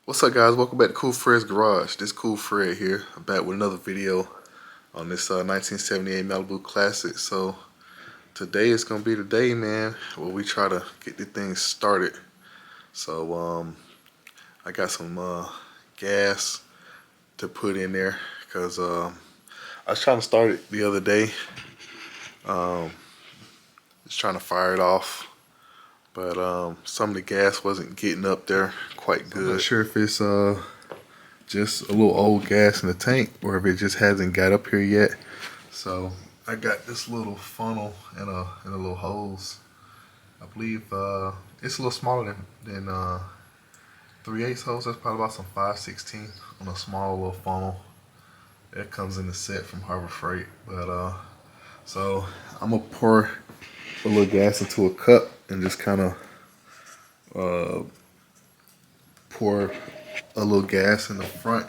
What's up, guys? Welcome back to Cool Fred's Garage. This Cool Fred here. I'm back with another video on this 1978 Malibu Classic. So today is gonna be the day, man, where we try to get the thing started. So I got some gas to put in there because I was trying to start it the other day. Just trying to fire it off, but some of the gas wasn't getting up there quite good. I'm not sure if it's just a little old gas in the tank or if it just hasn't got up here yet. So I got this little funnel and a little hose. I believe it's a little smaller than 3/8 hose. That's probably about some 5/16 on a small little funnel. That comes in the set from Harbor Freight. But so I'm gonna pour a little gas into a cup and just kind of pour a little gas in the front,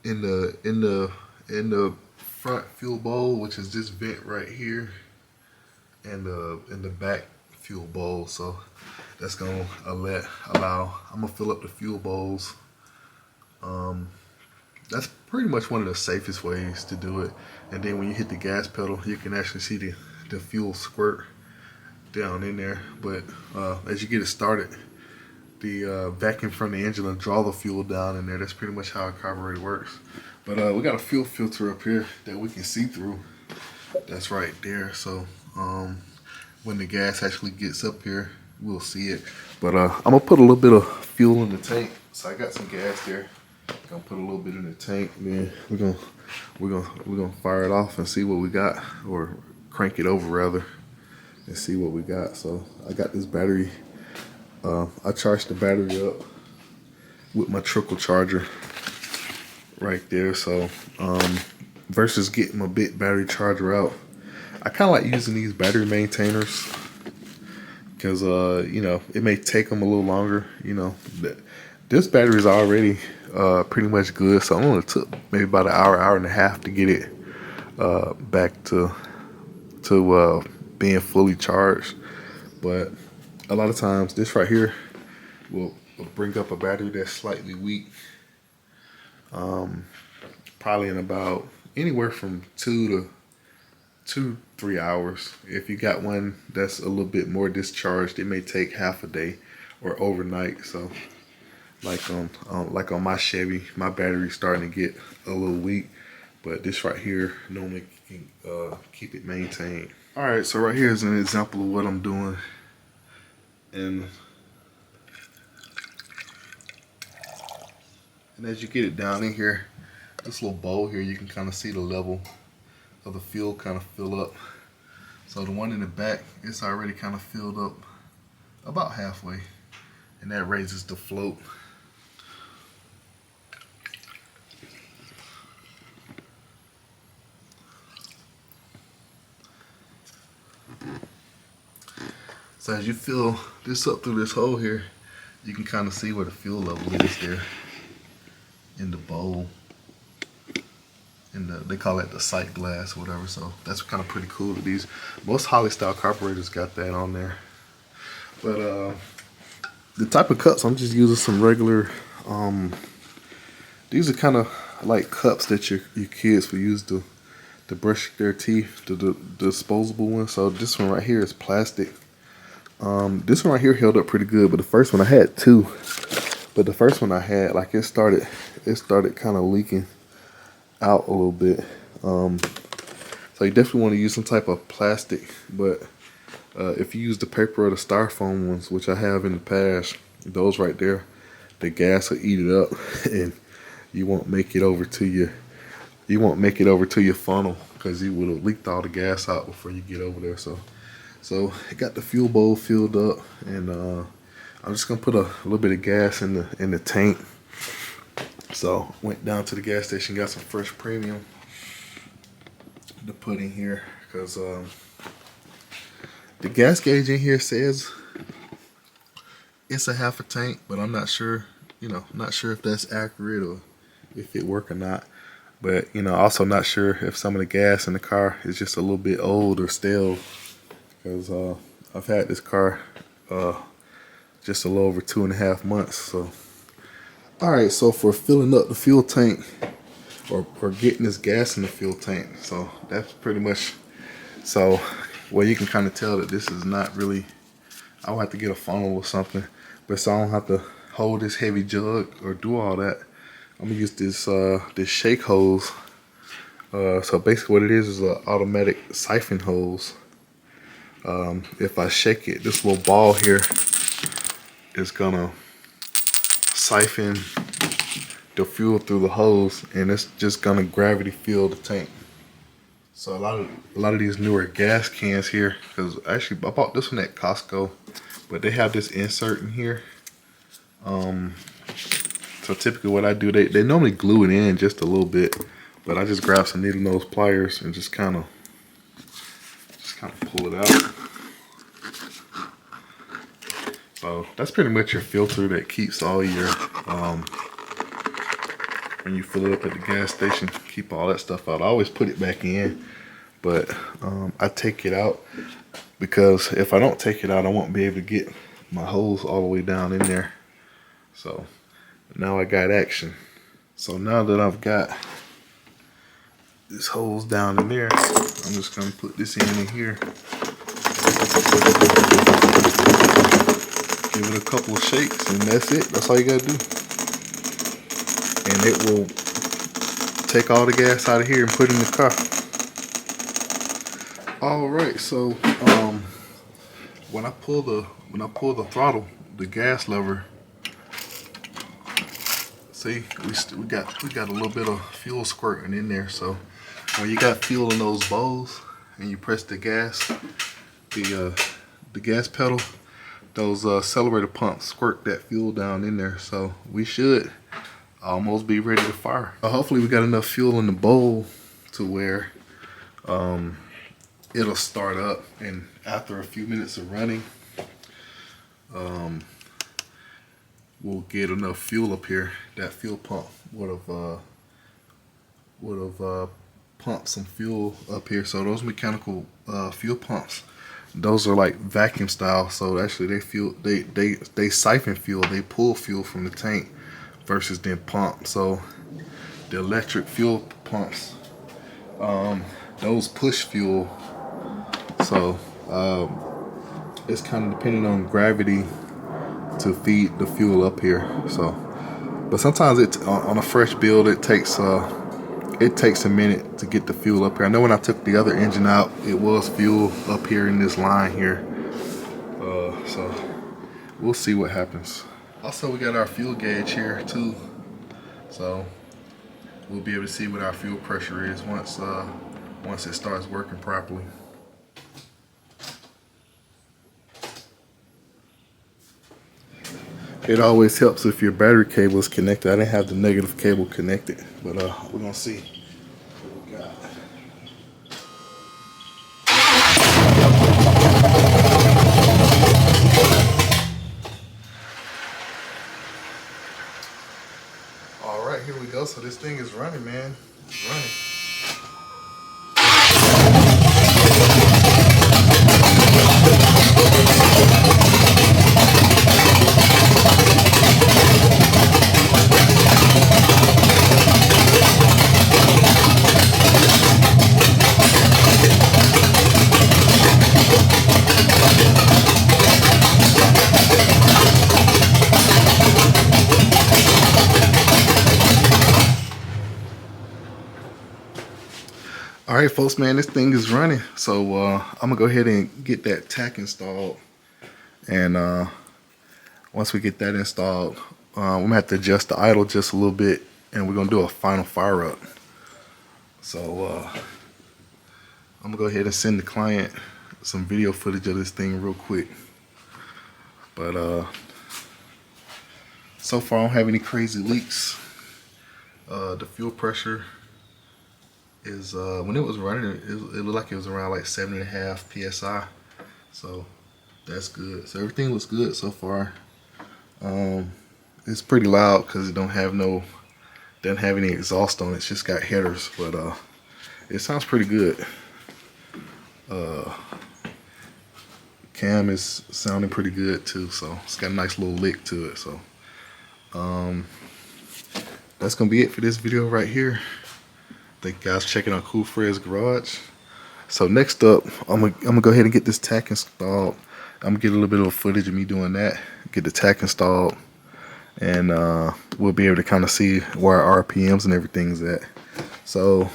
in the front fuel bowl, which is this vent right here, and in the back fuel bowl. So that's gonna allow. I'm gonna fill up the fuel bowls. That's pretty much one of the safest ways to do it. And then when you hit the gas pedal, you can actually see the fuel squirt down in there. But as you get it started, the vacuum from the engine will draw the fuel down in there. That's pretty much how a carburetor works. But we got a fuel filter up here that we can see through. That's right there. So when the gas actually gets up here, we'll see it. But I'm gonna put a little bit of fuel in the tank. So I got some gas there. Gonna put a little bit in the tank. Then we're gonna fire it off and see what we got, or crank it over rather, and see what we got. So I got this battery. I charged the battery up with my trickle charger right there. So versus getting my big battery charger out, I kind of like using these battery maintainers because you know, it may take them a little longer. You know, this battery is already pretty much good, so it only took maybe about an hour and a half to get it back to being fully charged. But a lot of times this right here will bring up a battery that's slightly weak, probably in about anywhere from 2 to 3 hours. If you got one that's a little bit more discharged, it may take half a day or overnight. So like on my Chevy, my battery's starting to get a little weak, but this right here normally can keep it maintained. All right, so right here is an example of what I'm doing. And as you get it down in here, this little bowl here, you can kind of see the level of the fuel kind of fill up. So the one in the back, it's already kind of filled up about halfway, and that raises the float. So as you fill this up through this hole here, you can kind of see where the fuel level is there in the bowl. And they call it the sight glass or whatever. So that's kind of pretty cool. That most Holley style carburetors got that on there. But the type of cups, I'm just using some regular. These are kind of like cups that your kids will use to brush their teeth, the disposable ones. So this one right here is plastic. This one right here held up pretty good, but the first one I had two. But the first one I had, like, it started kind of leaking out a little bit. So you definitely want to use some type of plastic. But if you use the paper or the styrofoam ones, which I have in the past, those right there, the gas will eat it up, and you won't make it over to your funnel because you would have leaked all the gas out before you get over there. So I got the fuel bowl filled up, and I'm just gonna put a little bit of gas in the tank. So went down to the gas station, got some fresh premium to put in here because the gas gauge in here says it's a half a tank, but I'm not sure. You know, not sure if that's accurate or if it work or not. But you know, also not sure if some of the gas in the car is just a little bit old or stale. Because I've had this car just a little over 2.5 months, so All right, so for filling up the fuel tank, or getting this gas in the fuel tank, so that's pretty much, so well, you can kind of tell that this is not really, I'll have to get a funnel or something, but so I don't have to hold this heavy jug or do all that. I'm gonna use this this shake hose. So basically what it is an automatic siphon hose. If I shake it, this little ball here is gonna siphon the fuel through the hose, and it's just gonna gravity fill the tank. So a lot of these newer gas cans here, because actually I bought this one at Costco, but they have this insert in here. So typically what I do, they normally glue it in just a little bit, but I just grab some needle nose pliers and just kind of pull it out. So that's pretty much your filter that keeps all your, when you fill it up at the gas station, keep all that stuff out. I always put it back in, but I take it out because if I don't take it out, I won't be able to get my hose all the way down in there. So now I got action. So now that I've got this hose down in there, I'm just gonna put this in here. Give it a couple of shakes and that's it. That's all you gotta do. And it will take all the gas out of here and put it in the car. All right, so when I pull the throttle, the gas lever, see, we got a little bit of fuel squirting in there. So when you got fuel in those bowls and you press the gas, the gas pedal, those accelerator pumps squirt that fuel down in there. So we should almost be ready to fire. Hopefully we got enough fuel in the bowl to where it'll start up, and after a few minutes of running, we'll get enough fuel up here. That fuel pump would have pumped some fuel up here. So those mechanical fuel pumps, those are like vacuum style. So actually they siphon fuel, they pull fuel from the tank versus then pump. So the electric fuel pumps, those push fuel. So it's kind of depending on gravity to feed the fuel up here. So, but sometimes on a fresh build, it takes a minute to get the fuel up here. I know when I took the other engine out, it was fuel up here in this line here. So we'll see what happens. Also, we got our fuel gauge here too, so we'll be able to see what our fuel pressure is once it starts working properly. It always helps if your battery cable is connected. I didn't have the negative cable connected, but we're gonna see what we got. All right, here we go. So this thing is running, man. It's running. All right, folks, man, this thing is running. So I'm gonna go ahead and get that tack installed. And once we get that installed, we're gonna have to adjust the idle just a little bit, and we're gonna do a final fire up. So I'm gonna go ahead and send the client some video footage of this thing real quick. But so far I don't have any crazy leaks. The fuel pressure is when it was running, it looked like it was around like 7.5 psi. So that's good. So everything looks good so far. It's pretty loud because it doesn't have any exhaust on it. It's just got headers, but it sounds pretty good. Cam is sounding pretty good too, so it's got a nice little lick to it. So that's gonna be it for this video right here. Thank you guys for checking out Cool Fred's Garage. So next up, I'm gonna go ahead and get this tack installed. I'm gonna get a little bit of footage of me doing that, get the tack installed, and we'll be able to kind of see where our RPMs and everything's at. So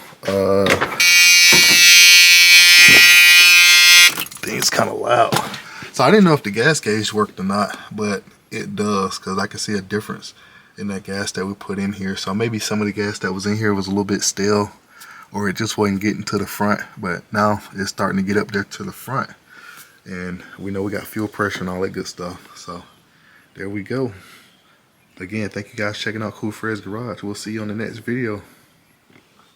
thing's kind of loud. So I didn't know if the gas gauge worked or not, but it does, because I can see a difference in that gas that we put in here. So maybe some of the gas that was in here was a little bit stale, or it just wasn't getting to the front, but now it's starting to get up there to the front, and we know we got fuel pressure and all that good stuff. So there we go. Again, thank you guys for checking out Cool Fred's Garage. We'll see you on the next video.